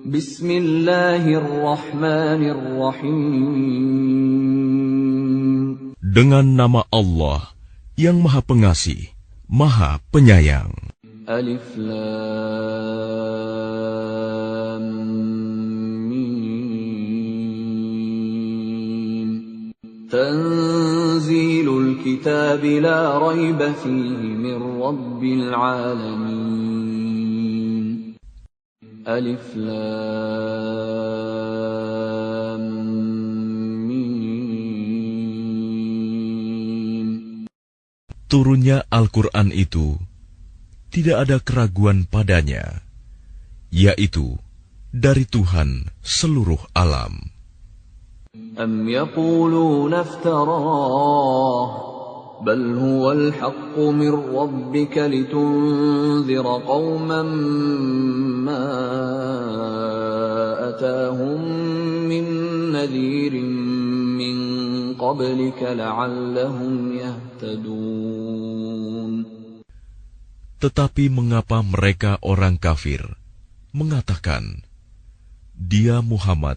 Bismillahirrahmanirrahim. Dengan nama Allah yang Maha Pengasih, Maha Penyayang. Alif Lam Mim. Tanzilul kitab la rayba fihi min rabbil alamin. Alif Lam Mim. Turunnya Al-Quran itu tidak ada keraguan padanya, yaitu dari Tuhan seluruh alam. Am yaquluna iftarah, bal huwal haqqu min rabbika litunzira qauman ma atahum min nadhirin min qablika la'allahum yahtadun. Tetapi mengapa mereka orang kafir mengatakan, Dia Muhammad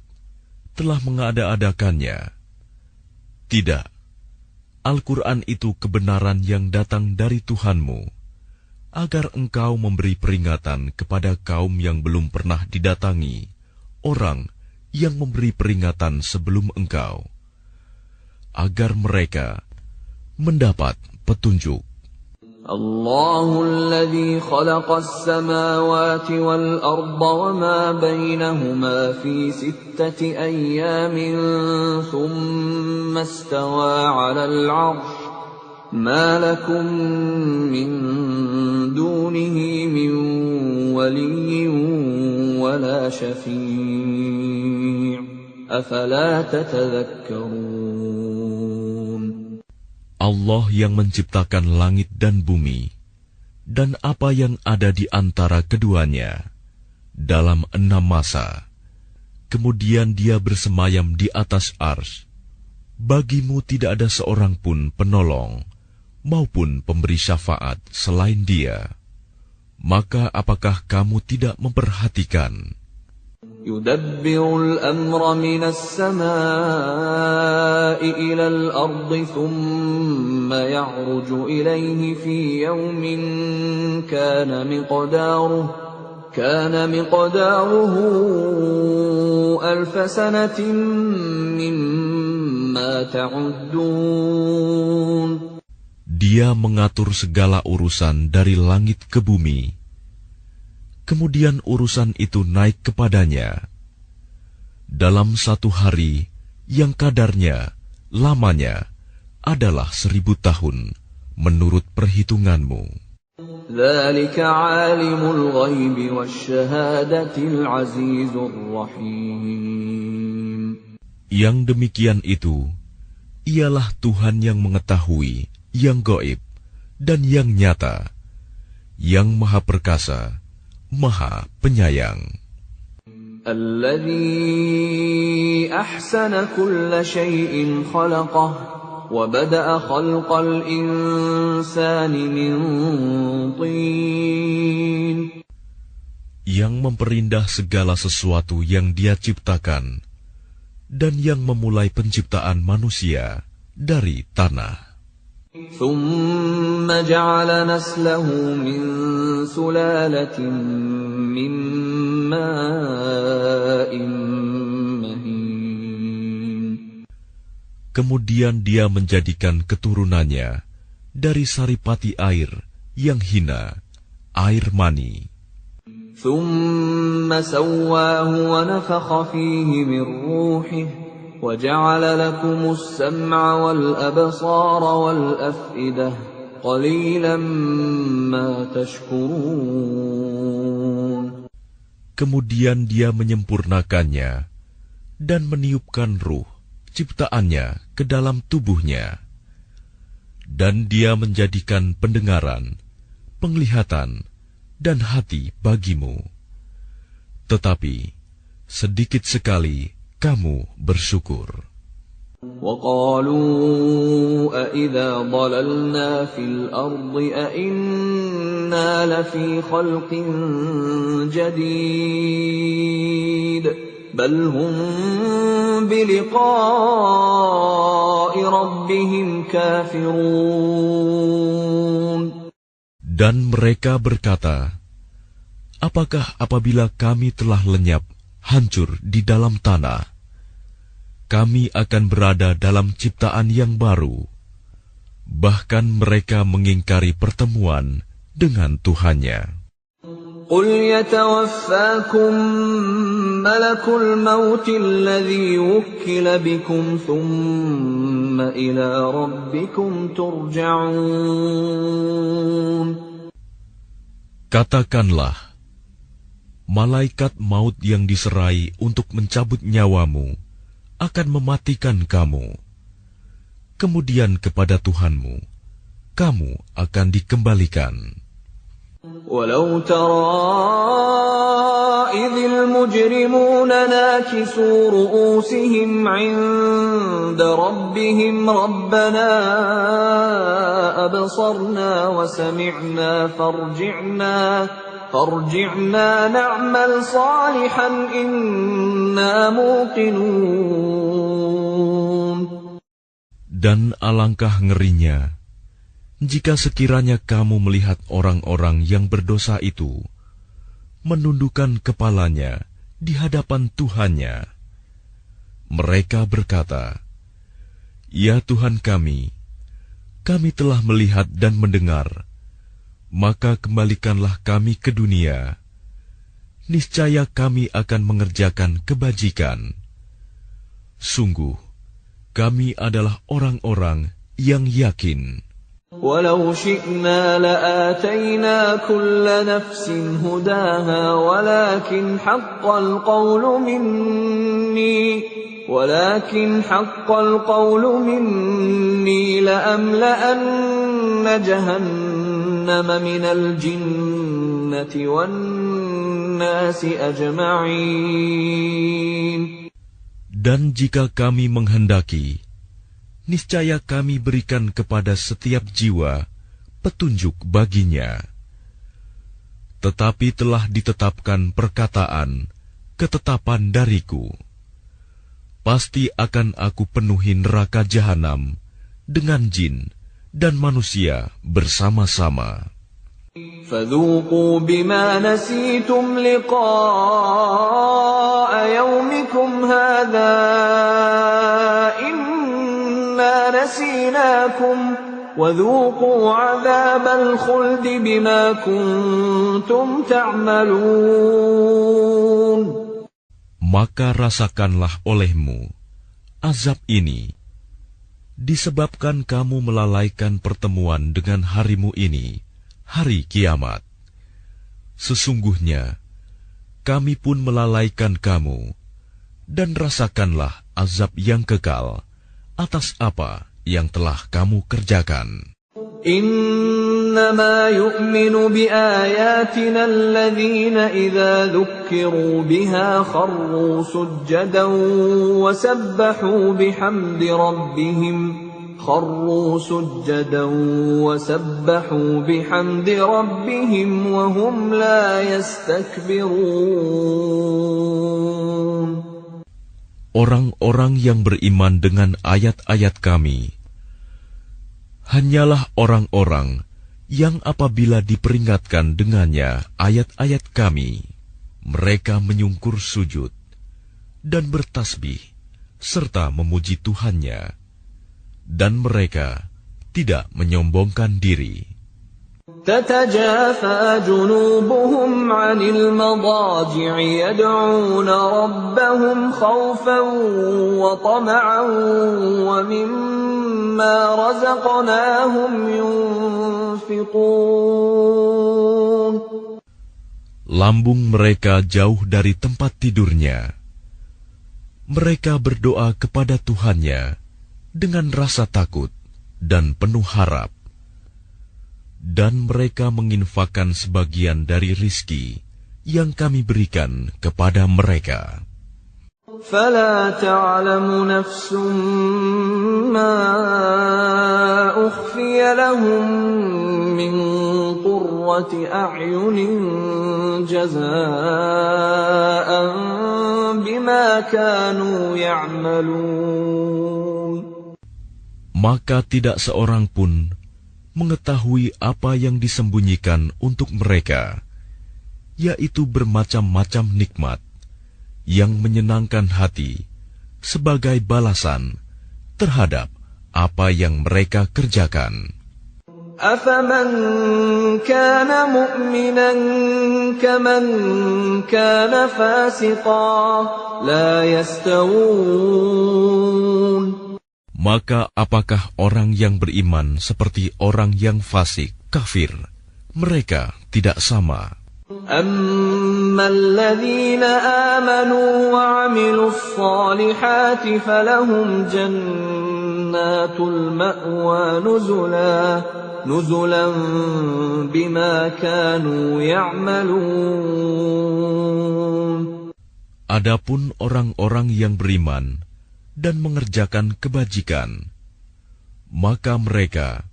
telah mengada-adakannya? Tidak, Al-Quran itu kebenaran yang datang dari Tuhanmu, agar engkau memberi peringatan kepada kaum yang belum pernah didatangi, orang yang memberi peringatan sebelum engkau, agar mereka mendapat petunjuk. Allahul ladzi khalaqas samawati wal arda wa ma bainahuma fi sittati ayyamin thumma istawa 'alal 'arsy ma lakum min dunihi min waliyyin wa la syafi' afala tatadhakkarun. Allah yang menciptakan langit dan bumi, dan apa yang ada di antara keduanya, dalam 6 masa. Kemudian Dia bersemayam di atas arsy. Bagimu tidak ada seorang pun penolong, maupun pemberi syafaat selain Dia. Maka apakah kamu tidak memperhatikan? Yudabbirul amra minas samaa'i ilal ardi thumma ya'ruju ilayhi fi yawmin kana miqdaruhu alfa sanatin mimma ta'uddun. Dia mengatur segala urusan dari langit ke bumi. Kemudian urusan itu naik kepadanya dalam 1 hari yang kadarnya, lamanya adalah 1000 tahun menurut perhitunganmu. Dzalika 'alimul ghaibi wasyahadatil 'azizur rahim. Yang demikian itu ialah Tuhan yang mengetahui yang gaib dan yang nyata, yang Maha Perkasa, Maha Penyayang. Alladzi ahsana kulla syai'in khalaqah wa bada'a khalqal insani min tin. Yang memperindah segala sesuatu yang Dia ciptakan, dan yang memulai penciptaan manusia dari tanah. ثم جعل نسله من سلالة من ماء مهين. Kemudian Dia menjadikan keturunannya dari saripati air yang hina, air mani. ثم سواه ونفخ فيه من روحه وَجَعَلَ لَكُمُ السَّمْعَ وَالْأَبْصَارَ وَالْأَفْئِدَةَ قَلِيلًا مَا تَشْكُرُونَ. Kemudian Dia menyempurnakannya dan meniupkan ruh ciptaannya ke dalam tubuhnya, dan Dia menjadikan pendengaran, penglihatan, dan hati bagimu. Tetapi sedikit sekali kamu bersyukur. وَقَالُوا أَإِذَا ضَلَلْنَا فِي الْأَرْضِ أَإِنَّا لَفِي خَلْقٍ جَدِيدٍ بل هم بلقاء ربهم كافرون. Dan mereka berkata, apakah apabila kami telah lenyap, hancur di dalam tanah, kami akan berada dalam ciptaan yang baru? Bahkan mereka mengingkari pertemuan dengan Tuhannya. قل يتوفاكم ملك الموت الذي وكل بكم ثم إلى ربكم ترجعون. Katakanlah, malaikat maut yang diserai untuk mencabut nyawamu akan mematikan kamu. Kemudian kepada Tuhanmu, kamu akan dikembalikan. ولو ترى إذ المجرمون ناكسوا رؤوسهم عند ربهم ربنا أبصرنا وسمعنا فارجعنا نعمل صالحا إنا موقنون. Dan alangkah ngerinya jika sekiranya kamu melihat orang-orang yang berdosa itu menundukkan kepalanya di hadapan Tuhannya. Mereka berkata, "Ya Tuhan kami telah melihat dan mendengar, maka kembalikanlah kami ke dunia. Niscaya kami akan mengerjakan kebajikan. Sungguh, kami adalah orang-orang yang yakin." ولو شئنا لآتينا كل نفس هداها ولكن حق القول مني لأملأن جهنم من الجنة والناس أجمعين. Dan jika kami menghendaki, niscaya kami berikan kepada setiap jiwa petunjuk baginya. Tetapi telah ditetapkan ketetapan dariku. Pasti akan aku penuhi neraka jahanam dengan jin dan manusia bersama-sama. فذوقوا بما نسيتم لقاء يومكم هذا نسيناكم وذوقوا عذاب الخلد بما كنتم تعملون. Maka rasakanlah olehmu azab ini disebabkan kamu melalaikan pertemuan dengan harimu ini, hari kiamat. Sesungguhnya kami pun melalaikan kamu, dan rasakanlah azab yang kekal atas apa yang telah kamu kerjakan. إنما يؤمن بآياتنا الذين إذا ذكروا بها خروا سجدا وسبحوا بحمد ربهم وهم لا يستكبرون. Orang-orang yang beriman dengan ayat-ayat kami hanyalah orang-orang yang apabila diperingatkan dengannya ayat-ayat kami, mereka menyungkur sujud dan bertasbih serta memuji Tuhannya, dan mereka tidak menyombongkan diri. تتجافى جنوبهم عن المضاجع يدعون ربهم خوفا وطمعا ومما رزقناهم ينفقون. Lambung mereka jauh dari tempat tidurnya. Mereka berdoa kepada Tuhannya dengan rasa takut dan penuh harap. Dan mereka menginfakkan sebagian dari rizki yang kami berikan kepada mereka. فلا تعلم نفس ما أخفي لهم من قرة أعين جزاء بما بما كانوا يعملون. Maka tidak seorang pun mengetahui apa yang disembunyikan untuk mereka, yaitu bermacam-macam nikmat yang menyenangkan hati sebagai balasan terhadap apa yang mereka kerjakan. أَفَمَنْ كَانَ مُؤْمِنًا كَمَنْ كَانَ فَاسِقًا لَا يَسْتَوُونَ. Maka apakah orang yang beriman seperti orang yang fasik, kafir? Mereka tidak sama. أَمَّا الَّذِينَ آمَنُوا وَعَمِلُوا الصَّالِحَاتِ فَلَهُمْ جَنَّاتُ الْمَأْوَى نُزُلًا بِمَا كَانُوا يَعْمَلُونَ. Adapun orang-orang yang beriman dan mengerjakan kebajikan, maka mereka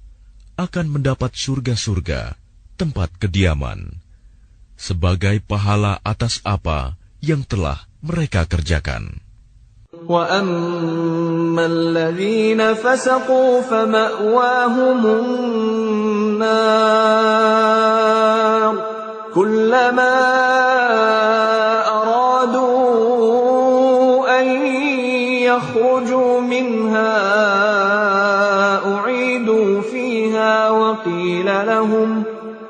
akan mendapat surga-surga tempat kediaman sebagai pahala atas apa yang telah mereka kerjakan. وَأَمَّا الَّذِينَ فَسَقُوا فَمَأْوَاهُمُ النَّارُ كُلَّمَا أَرَادُوا أَن يَخْرُجُوا مِنْهَا أُعِيدُوا فِيهَا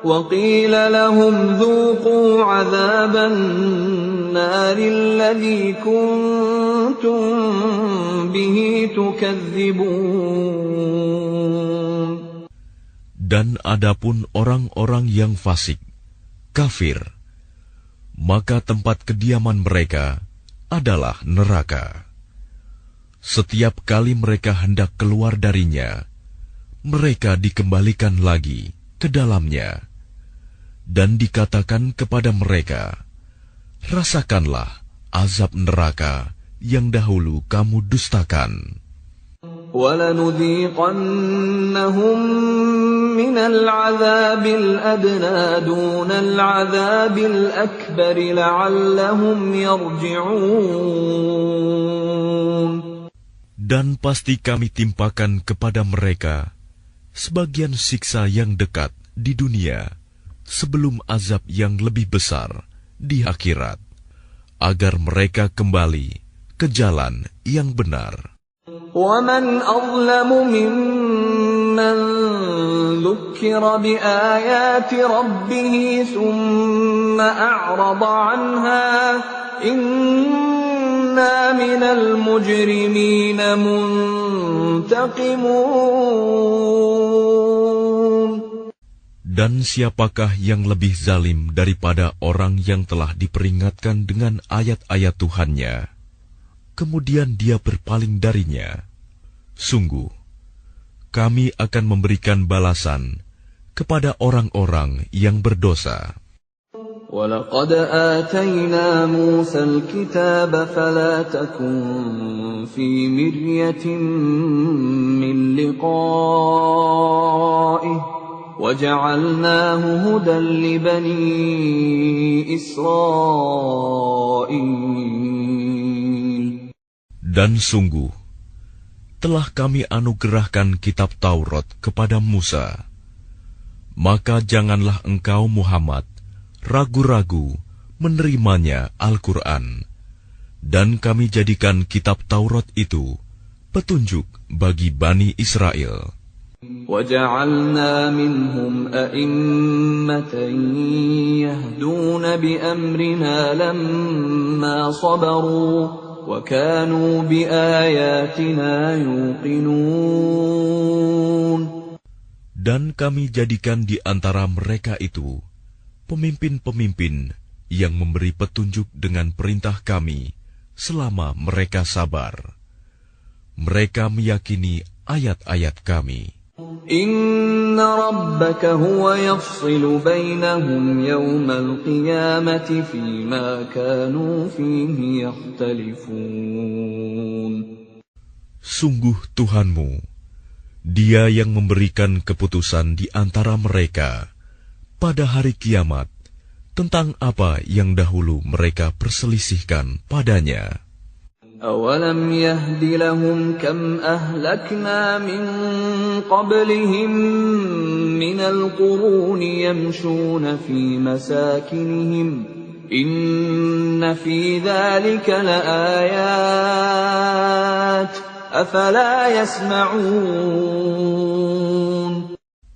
وَقِيلَ لَهُمْ ذُوقُوا عَذَابَ النَّارِ الَّذِي كُنتُم بِهِ تُكَذِّبُونَ. Dan adapun orang-orang yang fasik, kafir, maka tempat kediaman mereka adalah neraka. Setiap kali mereka hendak keluar darinya, mereka dikembalikan lagi ke dalamnya, dan dikatakan kepada mereka, rasakanlah azab neraka yang dahulu kamu dustakan. وَلَنُذِيقَنَّهُمْ مِنَ الْعَذَابِ الْأَدْنَى دُونَ الْعَذَابِ الْأَكْبَرِ لَعَلَّهُمْ يَرْجِعُونَ. Dan pasti kami timpakan kepada mereka sebagian siksa yang dekat di dunia sebelum azab yang lebih besar di akhirat, agar mereka kembali ke jalan yang benar. وَمَنْ أَظْلَمُ مِمَّنْ ذُكِّرَ بِآيَاتِ رَبِّهِ ثُمَّ أَعْرَضَ عَنْهَا إِنَّا مِنَ الْمُجْرِمِينَ مُنْتَقِمُونَ. Dan siapakah yang lebih zalim daripada orang yang telah diperingatkan dengan ayat-ayat Tuhannya, kemudian dia berpaling darinya? Sungguh, kami akan memberikan balasan kepada orang-orang yang berdosa. وَلَقَدْ آتَيْنَا مُوسَى الْكِتَابَ فَلَا تَكُنْ فِي مِرْيَةٍ مِّن لِقَائِهِ وَجَعَلْنَاهُ هُدًى لِبَنِي إِسْرَائِيلَ. Dan sungguh, telah kami anugerahkan kitab Taurat kepada Musa. Maka janganlah engkau Muhammad ragu-ragu menerimanya Al-Quran. Dan kami jadikan kitab Taurat itu petunjuk bagi Bani Israel. وَجَعَلْنَا مِنْهُمْ أَئِمَّةً يَهْدُونَ بِأَمْرِنَا لَمَّا صَبَرُوا وَكَانُوا بِآيَاتِنَا يُوقِنُونَ. Dan kami jadikan di antara mereka itu pemimpin-pemimpin yang memberi petunjuk dengan perintah kami selama mereka sabar. Mereka meyakini ayat-ayat kami. إِنَّ رَبَّكَ هُوَ يَفْصِلُ بَيْنَهُمْ يَوْمَ الْقِيَامَةِ فِيمَا كَانُوا فِيهِ يَخْتَلِفُونَ. Sungguh Tuhanmu, Dia yang memberikan keputusan di antara mereka pada hari kiamat tentang apa yang dahulu mereka perselisihkan padanya. أَوَلَمْ يَهْدِ لَهُمْ كَمْ أَهْلَكْنَا مِنْ قَبْلِهِمْ مِنَ الْقُرُونِ يَمْشُونَ فِي مَسَاكِنِهِمْ إِنَّ فِي ذَلِكَ لَآيَاتٍ أَفَلَا يَسْمَعُونَ.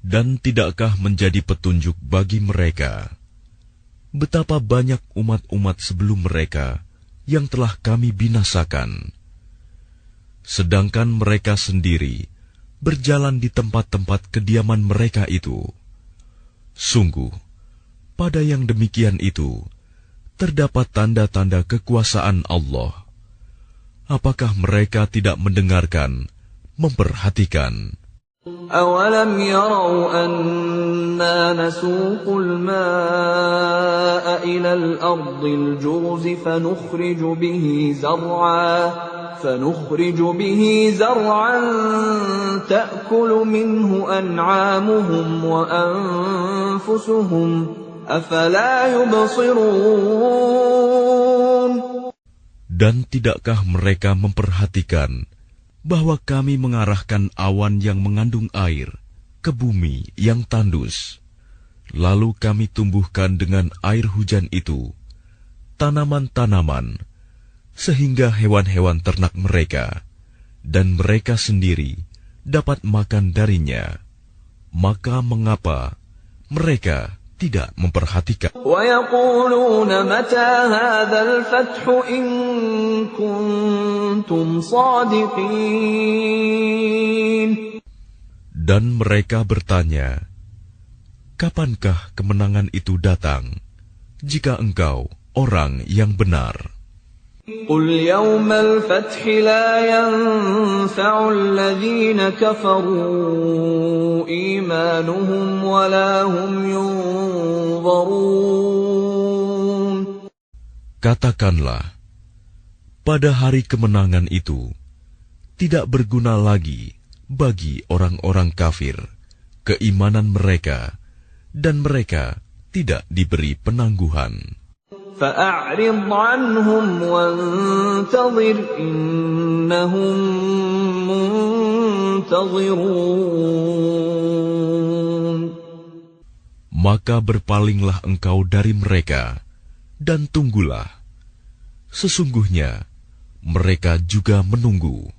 Dan tidakkah menjadi petunjuk bagi mereka betapa banyak umat-umat sebelum mereka yang telah kami binasakan, sedangkan mereka sendiri berjalan di tempat-tempat kediaman mereka itu. Sungguh, pada yang demikian itu terdapat tanda-tanda kekuasaan Allah. Apakah mereka tidak mendengarkan, memperhatikan? أَوَلَمْ يَرَوْا أَنَّا نَسُوقُ الْمَاءَ إِلَى الْأَرْضِ الْجُرُزِ فَنُخْرِجُ بِهِ زَرْعًا تَأْكُلُ مِنْهُ أَنْعَامُهُمْ وَأَنْفُسُهُمْ أَفَلَا يُبْصِرُونَ. Dan tidakkah mereka memperhatikan bahwa kami mengarahkan awan yang mengandung air ke bumi yang tandus, lalu kami tumbuhkan dengan air hujan itu tanaman-tanaman, sehingga hewan-hewan ternak mereka dan mereka sendiri dapat makan darinya. Maka mengapa mereka tidak memperhatikan? وَيَقُولُونَ مَتَى هَذَا الْفَتْحُ إِن كُنتُمْ صَادِقِينَ. Dan mereka bertanya, kapankah kemenangan itu datang, jika engkau orang yang benar? قُلْ يَوْمَ الْفَتْحِ لَا يَنفَعُ الَّذِينَ كَفَرُوا إِيمَانُهُمْ وَلَا هُمْ يُنظَرُونَ. Katakanlah, pada hari kemenangan itu tidak berguna lagi bagi orang-orang kafir keimanan mereka, dan mereka tidak diberi penangguhan. فَأَعْرِضْ عَنْهُمْ وَانْتَظِرْ إِنَّهُمْ مُنْتَظِرُونَ. Maka berpalinglah engkau dari mereka dan tunggulah. Sesungguhnya mereka juga menunggu.